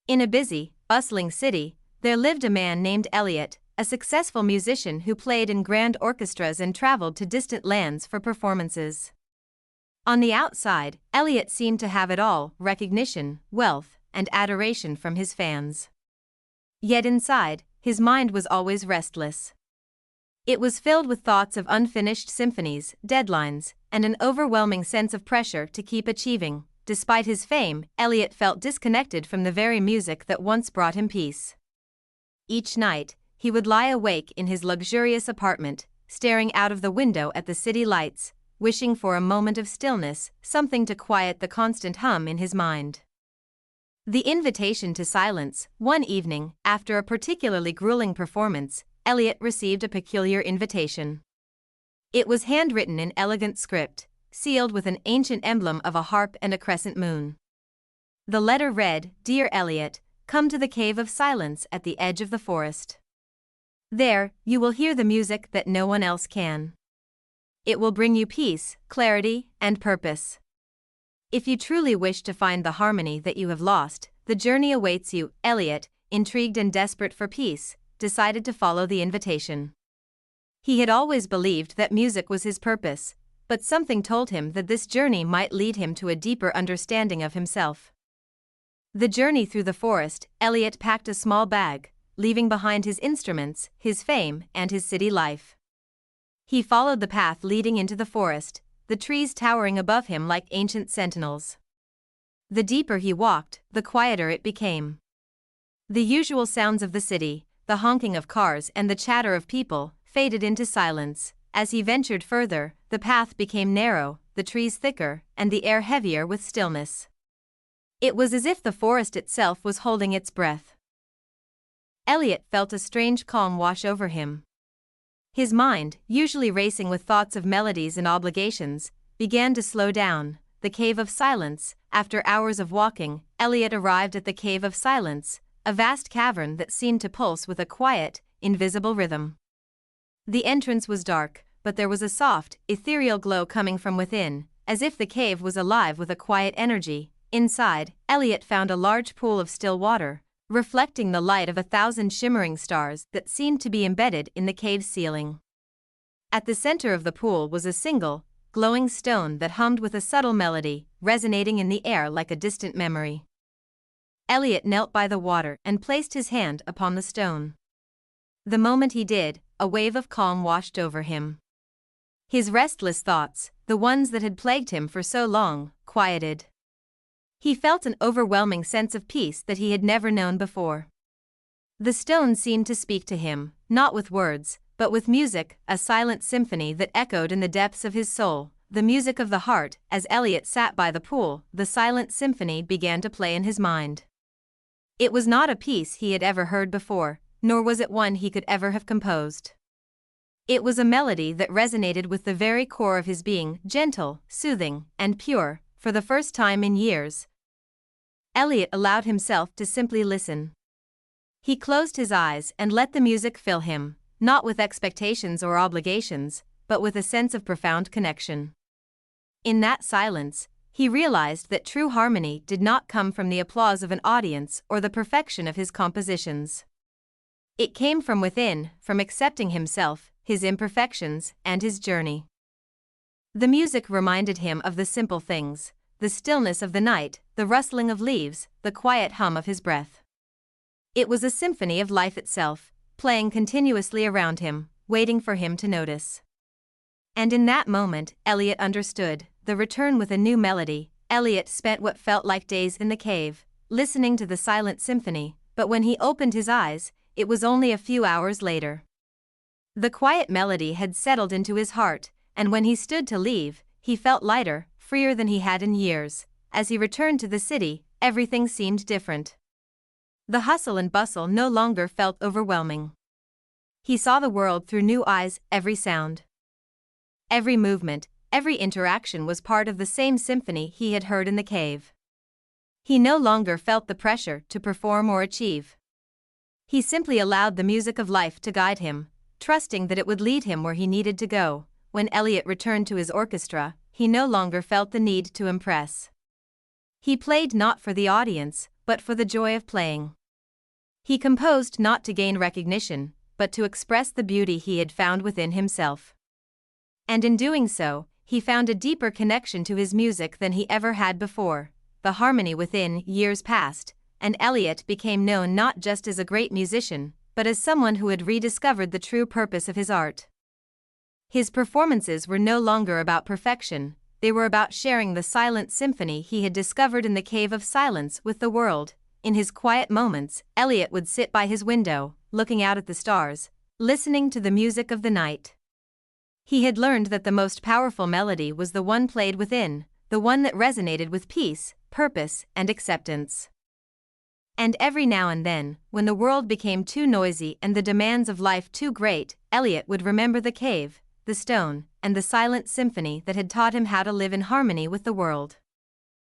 In a busy, bustling city, there lived a man named Elliot, a successful musician who played in grand orchestras and traveled to distant lands for performances. On the outside, Elliot seemed to have it all: recognition, wealth, and adoration from his fans. Yet inside, his mind was always restless. It was filled with thoughts of unfinished symphonies, deadlines, and an overwhelming sense of pressure to keep achieving. Despite his fame, Elliot felt disconnected from the very music that once brought him peace. Each night, he would lie awake in his luxurious apartment, staring out of the window at the city lights, wishing for a moment of stillness, something to quiet the constant hum in his mind. The invitation to silence. One evening, after a particularly grueling performance, Elliot received a peculiar invitation. It was handwritten in elegant script, sealed with an ancient emblem of a harp and a crescent moon. The letter read, "Dear Elliot, come to the cave of silence at the edge of the forest. There, you will hear the music that no one else can. It will bring you peace, clarity, and purpose. If you truly wish to find the harmony that you have lost, the journey awaits you." Elliot, intrigued and desperate for peace, decided to follow the invitation. He had always believed that music was his purpose, but something told him that this journey might lead him to a deeper understanding of himself. The journey through the forest, Elliot packed a small bag, leaving behind his instruments, his fame, and his city life. He followed the path leading into the forest, the trees towering above him like ancient sentinels. The deeper he walked, the quieter it became. The usual sounds of the city, the honking of cars and the chatter of people, faded into silence. As he ventured further, the path became narrow, the trees thicker, and the air heavier with stillness. It was as if the forest itself was holding its breath. Elliot felt a strange calm wash over him. His mind, usually racing with thoughts of melodies and obligations, began to slow down. The Cave of Silence. After hours of walking, Elliot arrived at the Cave of Silence, a vast cavern that seemed to pulse with a quiet, invisible rhythm. The entrance was dark, but there was a soft, ethereal glow coming from within, as if the cave was alive with a quiet energy. Inside, Elliot found a large pool of still water, reflecting the light of 1,000 shimmering stars that seemed to be embedded in the cave's ceiling. At the center of the pool was a single, glowing stone that hummed with a subtle melody, resonating in the air like a distant memory. Elliot knelt by the water and placed his hand upon the stone. The moment he did, a wave of calm washed over him. His restless thoughts, the ones that had plagued him for so long, quieted. He felt an overwhelming sense of peace that he had never known before. The stone seemed to speak to him, not with words, but with music, a silent symphony that echoed in the depths of his soul, the music of the heart. As Elliot sat by the pool, the silent symphony began to play in his mind. It was not a piece he had ever heard before, nor was it one he could ever have composed. It was a melody that resonated with the very core of his being, gentle, soothing, and pure. For the first time in years, Elliot allowed himself to simply listen. He closed his eyes and let the music fill him, not with expectations or obligations, but with a sense of profound connection. In that silence, he realized that true harmony did not come from the applause of an audience or the perfection of his compositions. It came from within, from accepting himself, his imperfections, and his journey. The music reminded him of the simple things, the stillness of the night, the rustling of leaves, the quiet hum of his breath. It was a symphony of life itself, playing continuously around him, waiting for him to notice. And in that moment, Elliot understood, the return with a new melody. Elliot spent what felt like days in the cave, listening to the silent symphony, but when he opened his eyes, it was only a few hours later. The quiet melody had settled into his heart, and when he stood to leave, he felt lighter, freer than he had in years. As he returned to the city, everything seemed different. The hustle and bustle no longer felt overwhelming. He saw the world through new eyes. Every sound, every movement, every interaction was part of the same symphony he had heard in the cave. He no longer felt the pressure to perform or achieve. He simply allowed the music of life to guide him, trusting that it would lead him where he needed to go. When Elliot returned to his orchestra, he no longer felt the need to impress. He played not for the audience, but for the joy of playing. He composed not to gain recognition, but to express the beauty he had found within himself. And in doing so, he found a deeper connection to his music than he ever had before. The harmony within. Years passed, and Elliot became known not just as a great musician, but as someone who had rediscovered the true purpose of his art. His performances were no longer about perfection, they were about sharing the silent symphony he had discovered in the cave of silence with the world. In his quiet moments, Elliot would sit by his window, looking out at the stars, listening to the music of the night. He had learned that the most powerful melody was the one played within, the one that resonated with peace, purpose, and acceptance. And every now and then, when the world became too noisy and the demands of life too great, Elliot would remember the cave, the stone, and the silent symphony that had taught him how to live in harmony with the world.